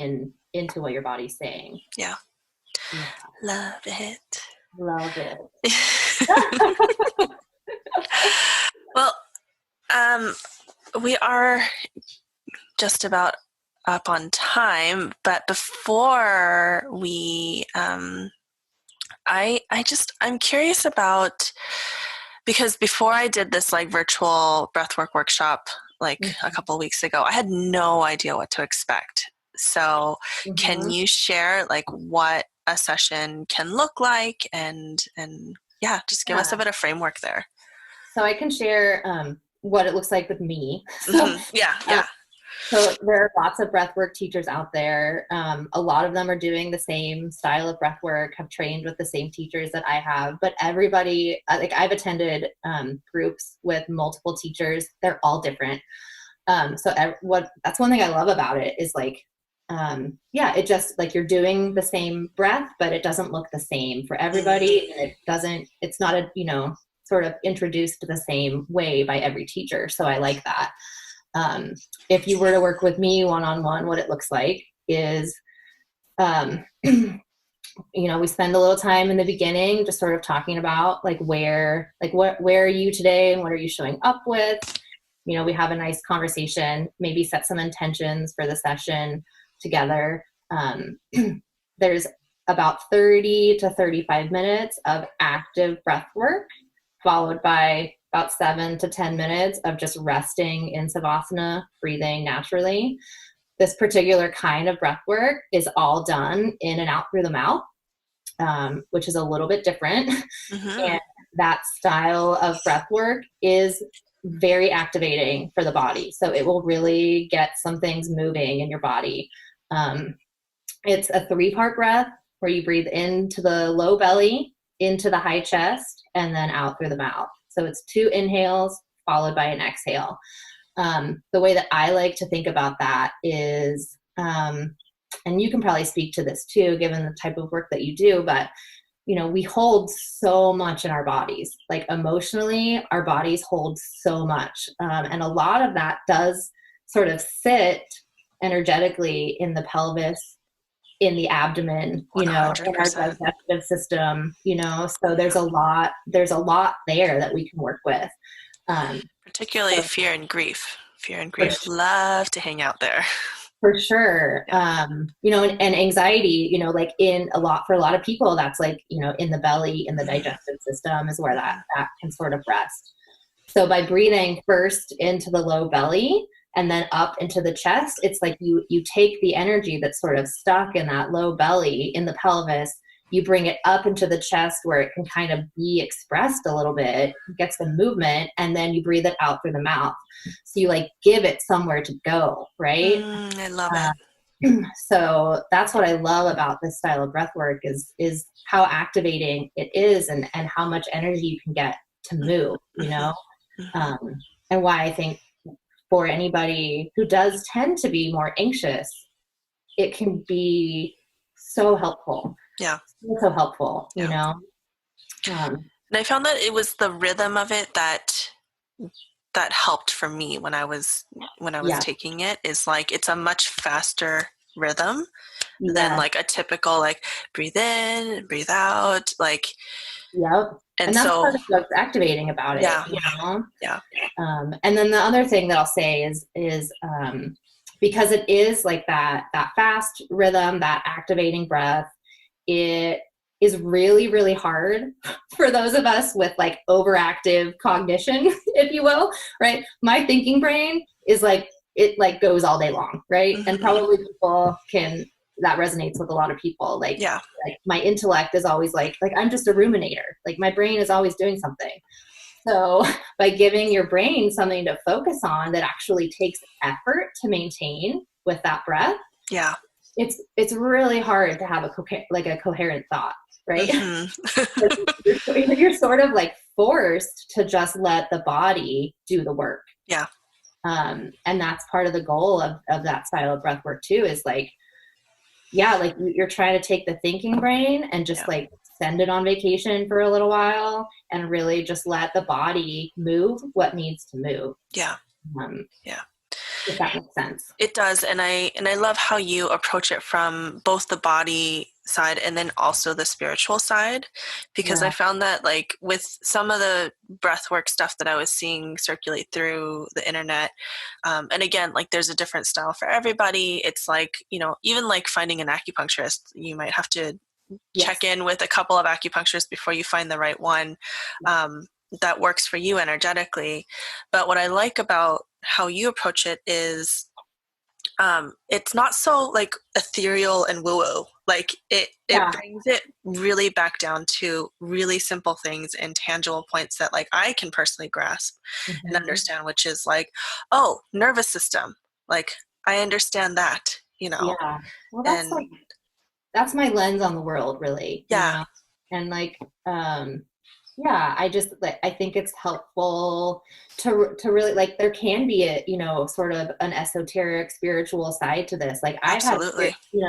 into what your body's saying. Yeah. Love it. Love it. Well, we are just about up on time, but before we I'm curious about, because before I did this like virtual breathwork workshop like a couple of weeks ago, I had no idea what to expect. So can you share like what a session can look like and just give us a bit of framework there. So I can share what it looks like with me. So there are lots of breathwork teachers out there. A lot of them are doing the same style of breathwork, have trained with the same teachers that I have, but everybody, like, I've attended groups with multiple teachers. They're all different. That's one thing I love about it is like, it just like you're doing the same breath, but it doesn't look the same for everybody. And it's not sort of introduced the same way by every teacher. So I like that. If you were to work with me one-on-one, what it looks like is, we spend a little time in the beginning just sort of talking about like where are you today and what are you showing up with? We have a nice conversation, maybe set some intentions for the session together. There's about 30 to 35 minutes of active breath work, followed by about 7 to 10 minutes of just resting in Savasana, breathing naturally. This particular kind of breath work is all done in and out through the mouth, which is a little bit different. And that style of breath work is very activating for the body. So it will really get some things moving in your body. It's a 3-part breath where you breathe into the low belly, into the high chest, and then out through the mouth. So it's 2 inhales followed by an exhale. The way that I like to think about that is, and you can probably speak to this too, given the type of work that you do, but we hold so much in our bodies. Like emotionally, our bodies hold so much. And a lot of that does sort of sit energetically in the pelvis, in the abdomen, in our 100%. digestive system, so there's a lot there that we can work with. Particularly So fear and grief. Fear and grief love to hang out there. for sure. And anxiety, like for a lot of people, that's like, in the belly, in the digestive system is where that can sort of rest. So by breathing first into the low belly and then up into the chest, it's like you take the energy that's sort of stuck in that low belly in the pelvis, you bring it up into the chest where it can kind of be expressed a little bit, get some movement, and then you breathe it out through the mouth. So you like give it somewhere to go, right? I love it. So that's what I love about this style of breath work is how activating it is and how much energy you can get to move, and why I think for anybody who does tend to be more anxious, it can be so helpful. Yeah. So helpful, And I found that it was the rhythm of it that helped for me when I was taking it. Is like it's a much faster rhythm than like a typical like breathe in, breathe out, like. Yep. And that's part of what's activating about it. Yeah. And then the other thing that I'll say is because it is like that fast rhythm, that activating breath, it is really, really hard for those of us with like overactive cognition, if you will, right? My thinking brain is like, it like goes all day long, right? And probably that resonates with a lot of people. Like my intellect is always like I'm just a ruminator. Like my brain is always doing something. So by giving your brain something to focus on that actually takes effort to maintain with that breath, it's really hard to have a coherent thought, right? You're sort of like forced to just let the body do the work. Yeah. And that's part of the goal of that style of breath work too, is like, like you're trying to take the thinking brain and just like send it on vacation for a little while and really just let the body move what needs to move. Yeah. If that makes sense. It does. And I love how you approach it from both the body side and then also the spiritual side, because I found that like with some of the breathwork stuff that I was seeing circulate through the internet, and again, like there's a different style for everybody. It's like, even like finding an acupuncturist, you might have to check in with a couple of acupuncturists before you find the right one that works for you energetically. But what I like about how you approach it is it's not so like ethereal and woo-woo. Like it brings it really back down to really simple things and tangible points that like I can personally grasp and understand, which is like, oh, nervous system. Like I understand that, Yeah. Well, that's my lens on the world, really. Yeah. And like, I just like, I think it's helpful to really like, there can be a, sort of an esoteric spiritual side to this. Like I've had,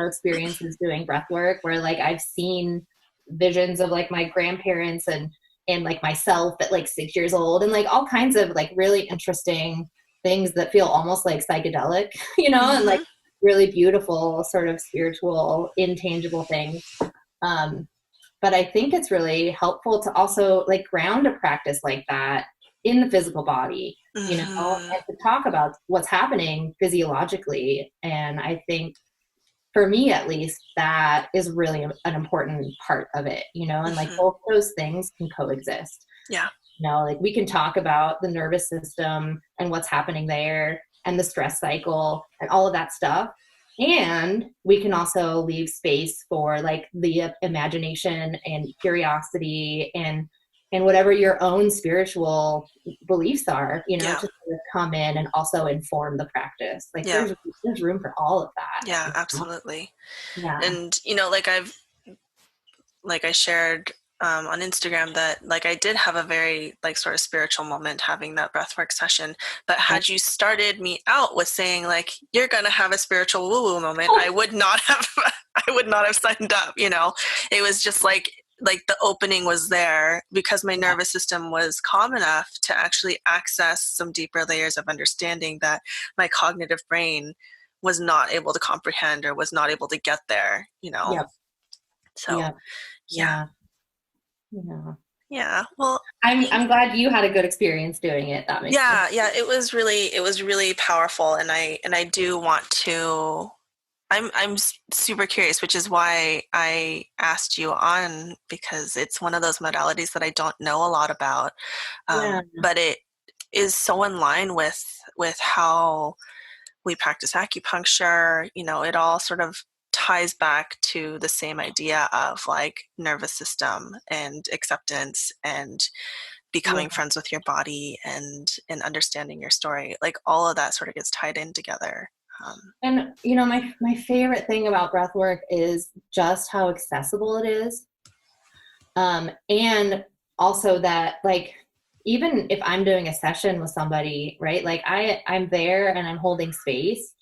experiences doing breath work where like I've seen visions of like my grandparents and like myself at like 6 years old and like all kinds of like really interesting things that feel almost like psychedelic, and like really beautiful sort of spiritual, intangible things. But I think it's really helpful to also like ground a practice like that in the physical body, and to talk about what's happening physiologically. And I think for me, at least, that is really an important part of it, and like both those things can coexist. Yeah. Like we can talk about the nervous system and what's happening there and the stress cycle and all of that stuff. And we can also leave space for like the imagination and curiosity and whatever your own spiritual beliefs are, to sort of come in and also inform the practice. Like there's room for all of that. Yeah, absolutely. Yeah. And, like I shared on Instagram that like I did have a very like sort of spiritual moment having that breathwork session, but had you started me out with saying like you're gonna have a spiritual woo-woo moment, I would not have signed up. It was just like the opening was there because my nervous system was calm enough to actually access some deeper layers of understanding that my cognitive brain was not able to comprehend or was not able to get there, Yep. So Yep. yeah. Yeah. Yeah. Well, I'm glad you had a good experience doing it. That makes sense. yeah, it was really powerful, and I do want to. I'm super curious, which is why I asked you on, because it's one of those modalities that I don't know a lot about, but it is so in line with how we practice acupuncture. It all sort of ties back to the same idea of like nervous system and acceptance and becoming friends with your body and understanding your story. Like all of that sort of gets tied in together. And my favorite thing about breath work is just how accessible it is. And also that, like, even if I'm doing a session with somebody, right, like I'm there and I'm holding space,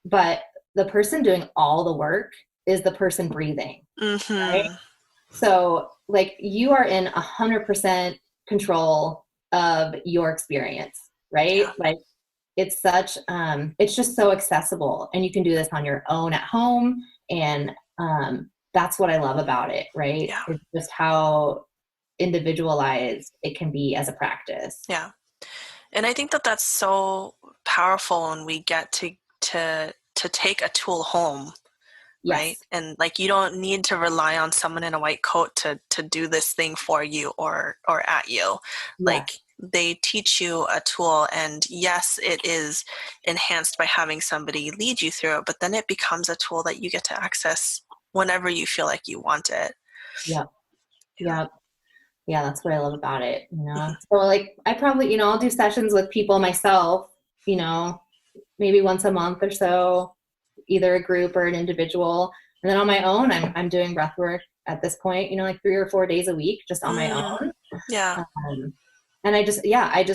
but the person doing all the work is the person breathing, right? So like you are in 100% control of your experience, right? Like it's such, it's just so accessible, and you can do this on your own at home. And that's what I love about it, right? Yeah. It's just how individualized it can be as a practice. Yeah. And I think that that's so powerful when we get to take a tool home, right? And like, you don't need to rely on someone in a white coat to do this thing for you or at you. Like they teach you a tool, and yes, it is enhanced by having somebody lead you through it, but then it becomes a tool that you get to access whenever you feel like you want it. Yeah, that's what I love about it, So like I probably, I'll do sessions with people myself, maybe once a month or so, either a group or an individual. And then on my own, I'm doing breath work at this point, like 3 or 4 days a week, just on my own. Yeah. And I just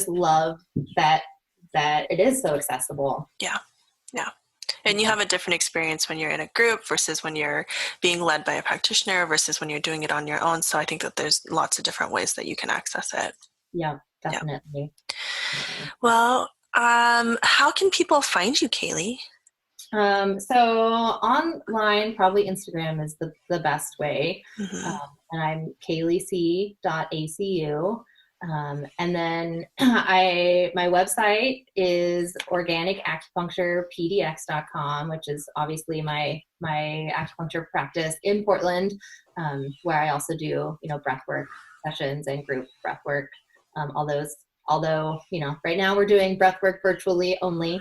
love that it is so accessible. Yeah. And you have a different experience when you're in a group versus when you're being led by a practitioner versus when you're doing it on your own. So I think that there's lots of different ways that you can access it. Yeah, definitely. Yeah. Well, how can people find you, Cayly? So online, probably Instagram is the best way. And I'm caylyc.acu. And then my website is organicacupuncturepdx.com, which is obviously my acupuncture practice in Portland, where I also do, breathwork sessions and group breathwork, all those. Although, right now we're doing breathwork virtually only,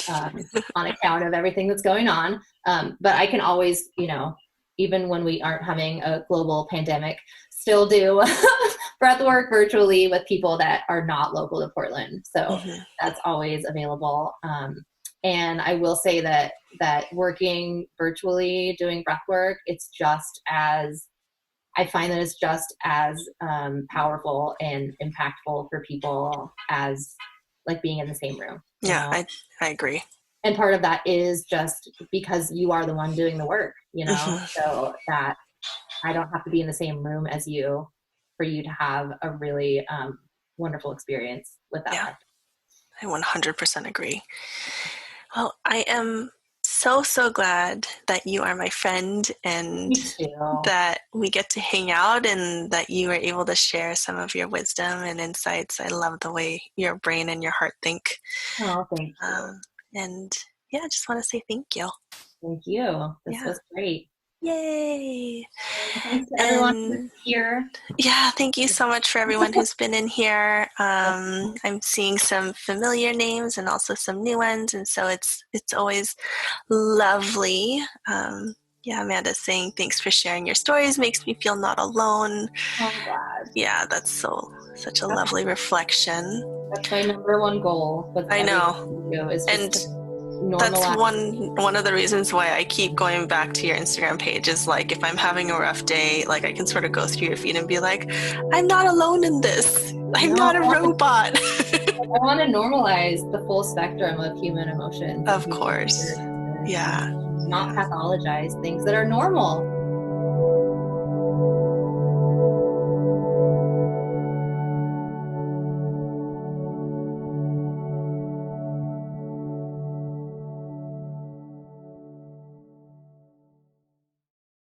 on account of everything that's going on. But I can always, even when we aren't having a global pandemic, still do breathwork virtually with people that are not local to Portland. So that's always available. And I will say that working virtually, doing breathwork, I find that it's just as powerful and impactful for people as like being in the same room. Yeah, I agree. And part of that is just because you are the one doing the work, so that I don't have to be in the same room as you for you to have a really wonderful experience with that. Yeah, I 100% agree. Well, I am so glad that you are my friend and that we get to hang out and that you were able to share some of your wisdom and insights. I love the way your brain and your heart think. Oh, thank you. And yeah, I just want to say thank you. Thank you. This was great. Yay. Thanks to everyone who's here. Yeah, thank you so much for everyone who's been in here. I'm seeing some familiar names and also some new ones, and so it's always lovely. Yeah, Amanda's saying thanks for sharing your stories, makes me feel not alone. Oh, God. Yeah, that's such a lovely reflection. That's my number one goal. I know. And that's one of the reasons why I keep going back to your Instagram page is like, if I'm having a rough day, like I can sort of go through your feed and be like, I'm not alone in this. I'm not a robot. I want to normalize the full spectrum of human emotions. Of course. Yeah. Not pathologize things that are normal.